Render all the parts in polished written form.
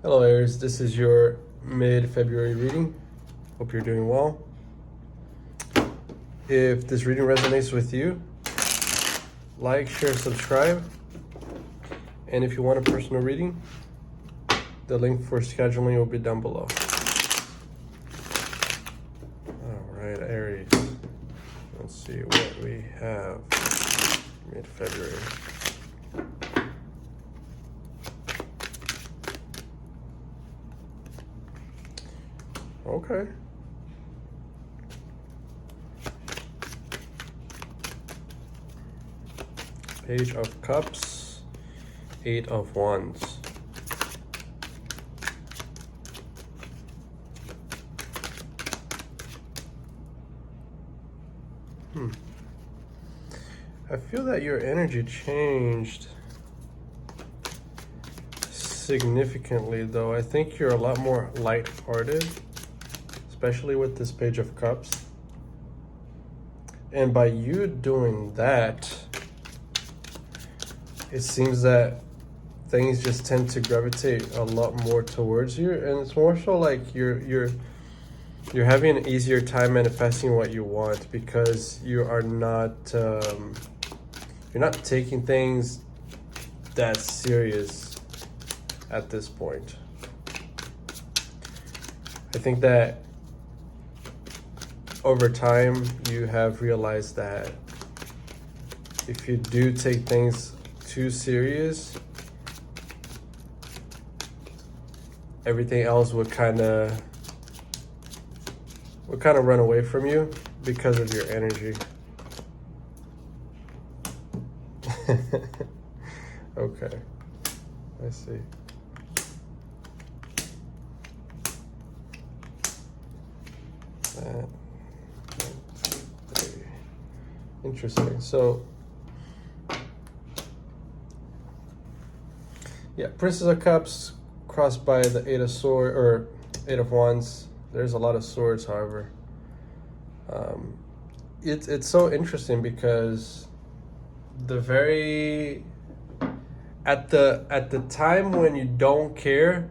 Hello Aries, this is your mid-February reading. Hope you're doing well. If this reading resonates with you, like, share, subscribe. And if you want a personal reading, the link for scheduling will be down below. Alright, Aries. Let's see what we have mid-February. Okay. Page of Cups, Eight of Wands. I feel that your energy changed significantly, though. I think you're a lot more lighthearted, especially with this Page of Cups. And by you doing that, it seems that things just tend to gravitate a lot more towards you, and it's more so like you're having an easier time manifesting what you want because you are not you're not taking things that serious at this point. I think that over time you have realized that if you do take things too serious, everything else would kind of run away from you because of your energy. Okay, I see. That, 1, 2, 3. Interesting. So, yeah, Princess of Cups crossed by the Eight of Swords or Eight of Wands. There's a lot of swords, however. It's so interesting because at the time when you don't care,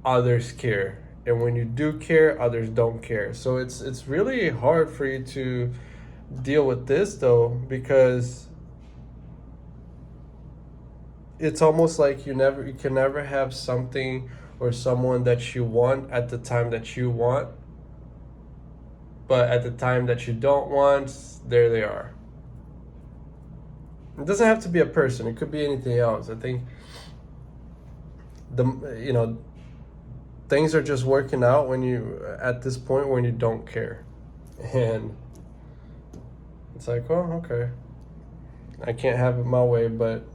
others care, and when you do care, others don't care. So it's really hard for you to deal with this, though, because it's almost like you can never have something or someone that you want at the time that you want, but at the time that you don't want, there they are. It doesn't have to be a person, it could be anything else. I think things are just working out when you at this point when you don't care, and it's like, oh, okay, I can't have it my way. But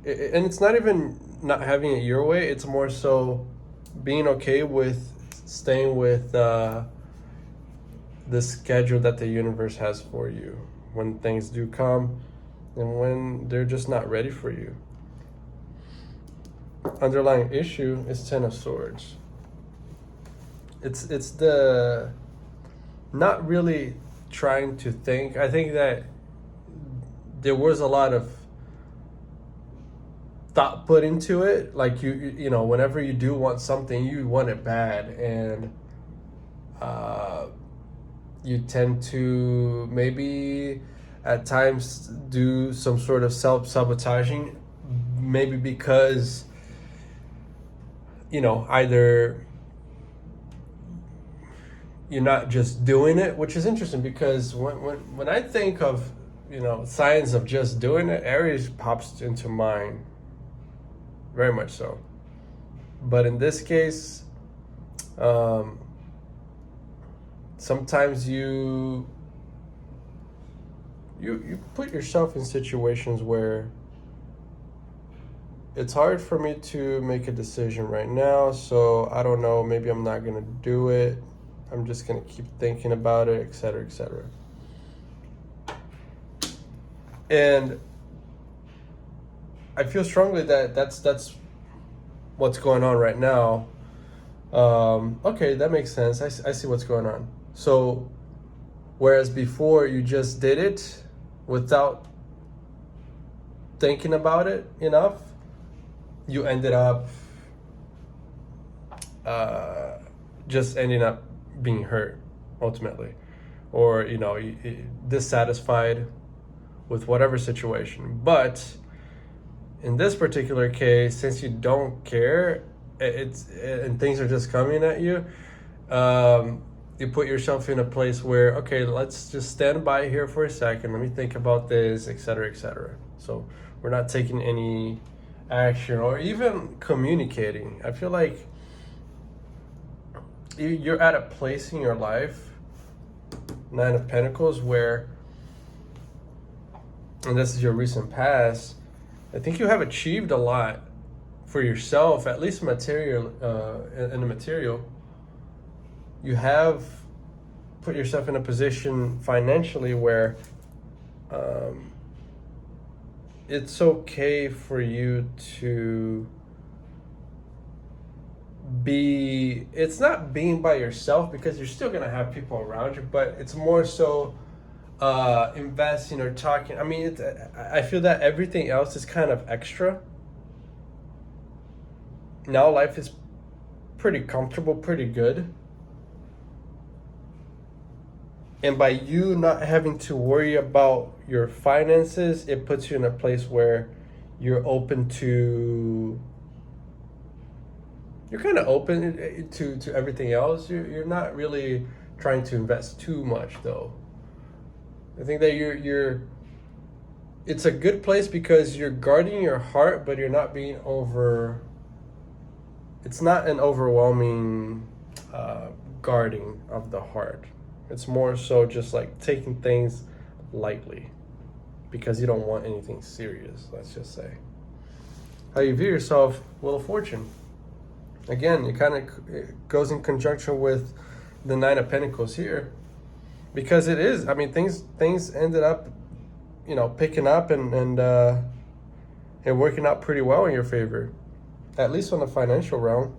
and it's not even not having it your way, it's more so being okay with staying with the schedule that the universe has for you when things do come and when they're just not ready for you. Underlying issue is Ten of Swords. It's the not really trying to think. I think that there was a lot of thought put into it. Like you know, whenever you do want something, you want it bad, and you tend to maybe at times do some sort of self-sabotaging, maybe because either you're not just doing it, which is interesting because when I think of signs of just doing it, Aries pops into mind, very much so. But in this case, sometimes you put yourself in situations where it's hard for me to make a decision right now, so I don't know, maybe I'm not gonna do it, I'm just gonna keep thinking about it, etc., etc. And I feel strongly that that's what's going on right now. Okay, that makes sense. I see what's going on. So whereas before you just did it without thinking about it enough, you ended up just ending up being hurt ultimately, or dissatisfied with whatever situation. But in this particular case, since you don't care, and things are just coming at you, you put yourself in a place where, okay, let's just stand by here for a second, let me think about this, etc., etc. So we're not taking any action or even communicating. I feel like you're at a place in your life, Nine of Pentacles, where, and this is your recent past, I think you have achieved a lot for yourself, at least material, in the material. You have put yourself in a position financially where it's okay for you to be, it's not being by yourself, because you're still going to have people around you, but it's more so investing or talking. I mean, I feel that everything else is kind of extra. Now life is pretty comfortable, pretty good. And by you not having to worry about your finances, it puts you in a place where you're open to, you're kind of open to everything else. You're not really trying to invest too much, though. I think that you're it's a good place because you're guarding your heart, but you're not being over, it's not an overwhelming guarding of the heart. It's more so just like taking things lightly because you don't want anything serious, let's just say. How you view yourself, Wheel of Fortune. Again, it kind of goes in conjunction with the Nine of Pentacles here, because it is, I mean, things ended up, picking up and working out pretty well in your favor, at least on the financial realm.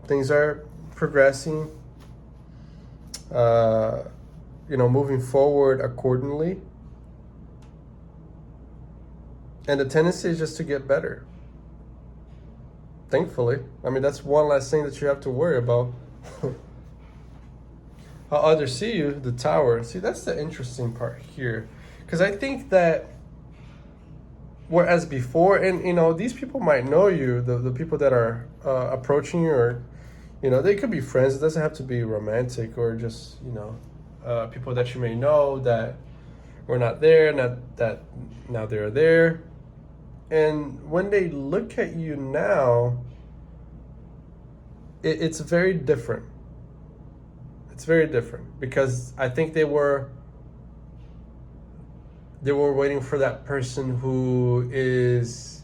Things are progressing, moving forward accordingly. And the tendency is just to get better. Thankfully. I mean, that's one last thing that you have to worry about. How others see you, the Tower. See, that's the interesting part here. Because I think that whereas before, and these people might know you, the people that are approaching you, or they could be friends. It doesn't have to be romantic, or just people that you may know that were not there, not that now they're there. And when they look at you now, it's very different. It's very different, because I think they were waiting for that person who is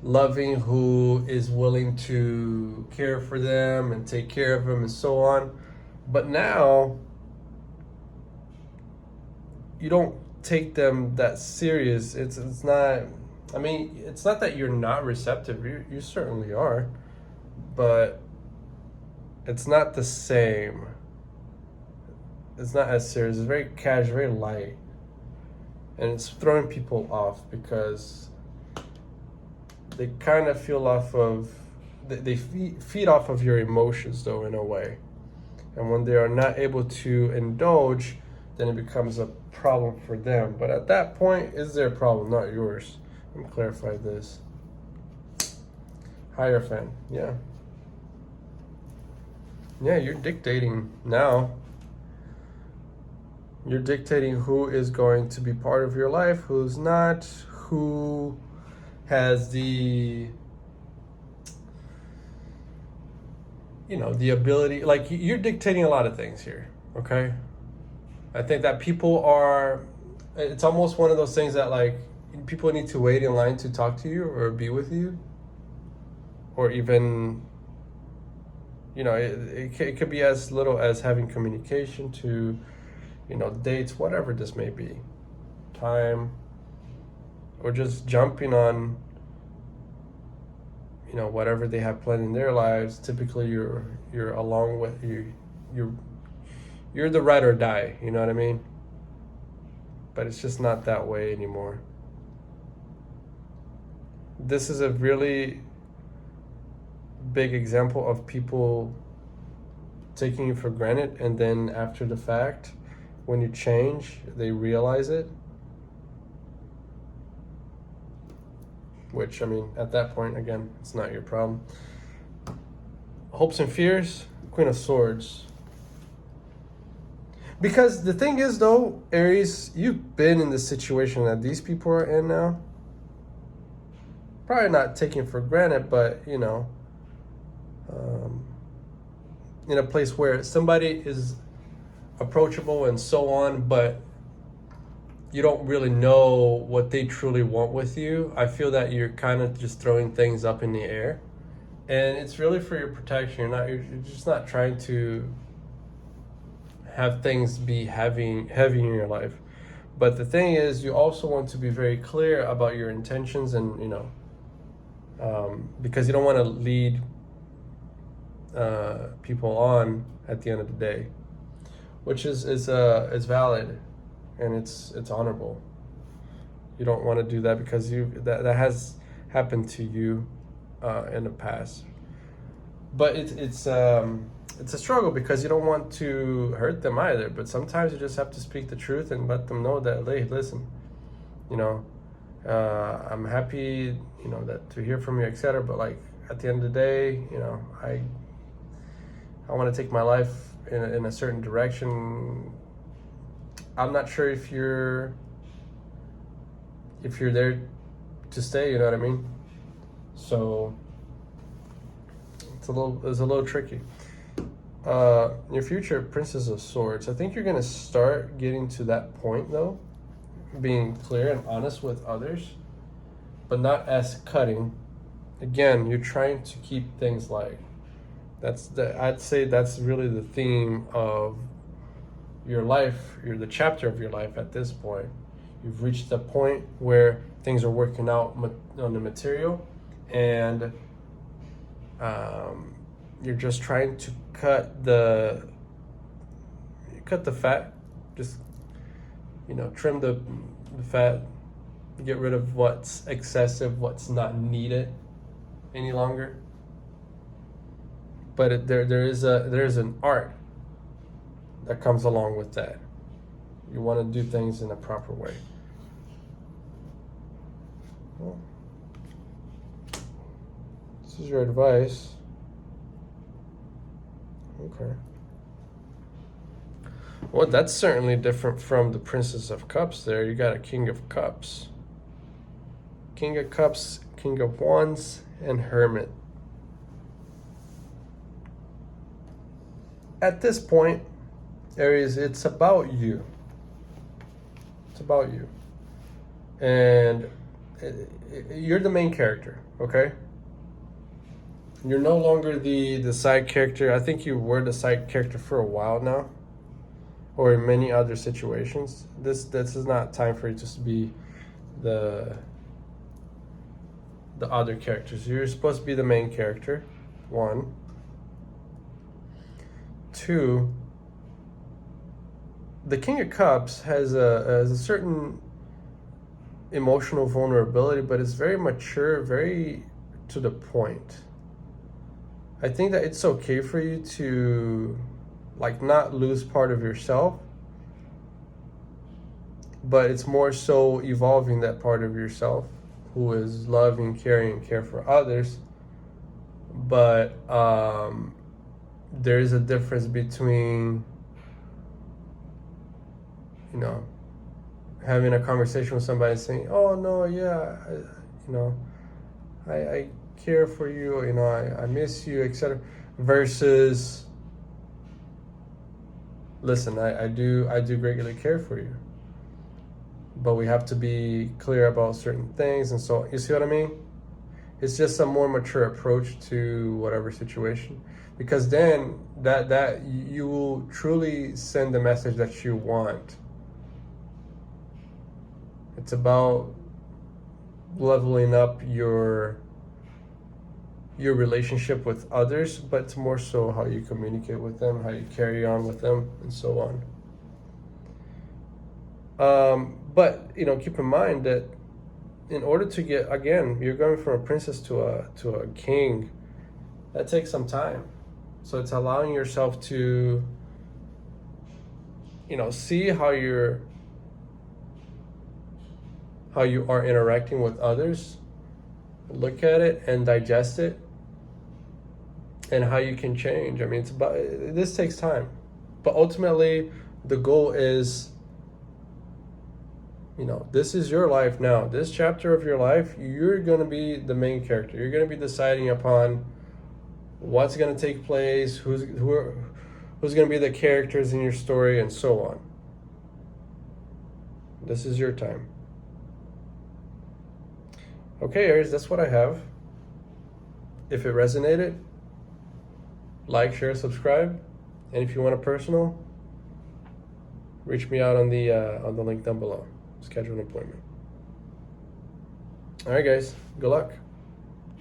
loving, who is willing to care for them and take care of them and so on. But now you don't take them that serious. It's not, I mean, it's not that you're not receptive. You certainly are, but it's not the same. It's not as serious. It's very casual, very light. And it's throwing people off because they kind of feel off of, they feed off of your emotions, though, in a way. And when they are not able to indulge, then it becomes a problem for them. But at that point, it's their problem, not yours. Let me clarify this. Hierophant, yeah. Yeah, you're dictating now. You're dictating who is going to be part of your life, who's not, who has the, the ability. Like, you're dictating a lot of things here, okay? I think that people are, it's almost one of those things that, like, people need to wait in line to talk to you or be with you, or even, it could be as little as having communication to, dates, whatever this may be, time, or just jumping on, whatever they have planned in their lives. Typically, you're along with you're the ride or die. You know what I mean? But it's just not that way anymore. this is a really big example of people taking you for granted, and then after the fact, when you change, they realize it. Which, I mean, at that point, again, it's not your problem. Hopes and fears, Queen of Swords. Because the thing is, though, Aries, you've been in the situation that these people are in now. Probably not taken for granted, but, you know, in a place where somebody is approachable and so on, but you don't really know what they truly want with you. I feel that you're kind of just throwing things up in the air, and it's really for your protection. You're just not trying to have things be heavy in your life. But the thing is, you also want to be very clear about your intentions, and you know, because you don't want to lead people on at the end of the day, which is valid, and it's honorable. You don't want to do that because that has happened to you in the past. But it's a struggle because you don't want to hurt them either. But sometimes you just have to speak the truth and let them know that, hey, listen, you know, I'm happy, you know, that to hear from you, etc. But like at the end of the day, you know, I want to take my life in a certain direction. I'm not sure if you're there to stay, you know what I mean? So it's a little tricky. Your future, Princess of Swords. I think you're gonna start getting to that point though, being clear and honest with others, but not as cutting. Again, you're trying to keep things light. I'd say that's really the theme of your life. You're the chapter of your life at this point. You've reached the point where things are working out on the material, and you're just trying to cut the fat. Just, you know, trim the fat, get rid of what's excessive, what's not needed any longer. But there is an art that comes along with that. You want to do things in a proper way. Well, this is your advice. Okay. Well, that's certainly different from the Princess of Cups there. You got a King of Cups. King of Cups, King of Wands, and Hermit. At this point, Aries, it's about you. It's about you. And you're the main character, okay? You're no longer the side character. I think you were the side character for a while now, or in many other situations. This is not time for you just to be the other characters. You're supposed to be the main character, one. Two, the King of Cups has a certain emotional vulnerability, but it's very mature, very to the point. I think that it's okay for you to like not lose part of yourself, but it's more so evolving that part of yourself who is loving, caring, and care for others. But there is a difference between, you know, having a conversation with somebody saying, oh no, yeah, I care for you, you know, I miss you, etc. Versus, listen, I do greatly care for you, but we have to be clear about certain things. And so, you see what I mean? It's just a more mature approach to whatever situation, because then that you will truly send the message that you want. It's about leveling up your relationship with others, but it's more so how you communicate with them, how you carry on with them, and so on. But, you know, keep in mind that in order to get, again, you're going from a princess to a king. That takes some time. So it's allowing yourself to, see how you are interacting with others, look at it and digest it, and how you can change. I mean, this takes time, but ultimately the goal is, this is your life now. This chapter of your life, you're going to be the main character. You're going to be deciding upon what's going to take place, who's going to be the characters in your story, and so on. This is your time. Okay, Aries, that's what I have. If it resonated, like, share, subscribe, and if you want a personal, reach me out on the link down below. Schedule an appointment. All right, guys. Good luck.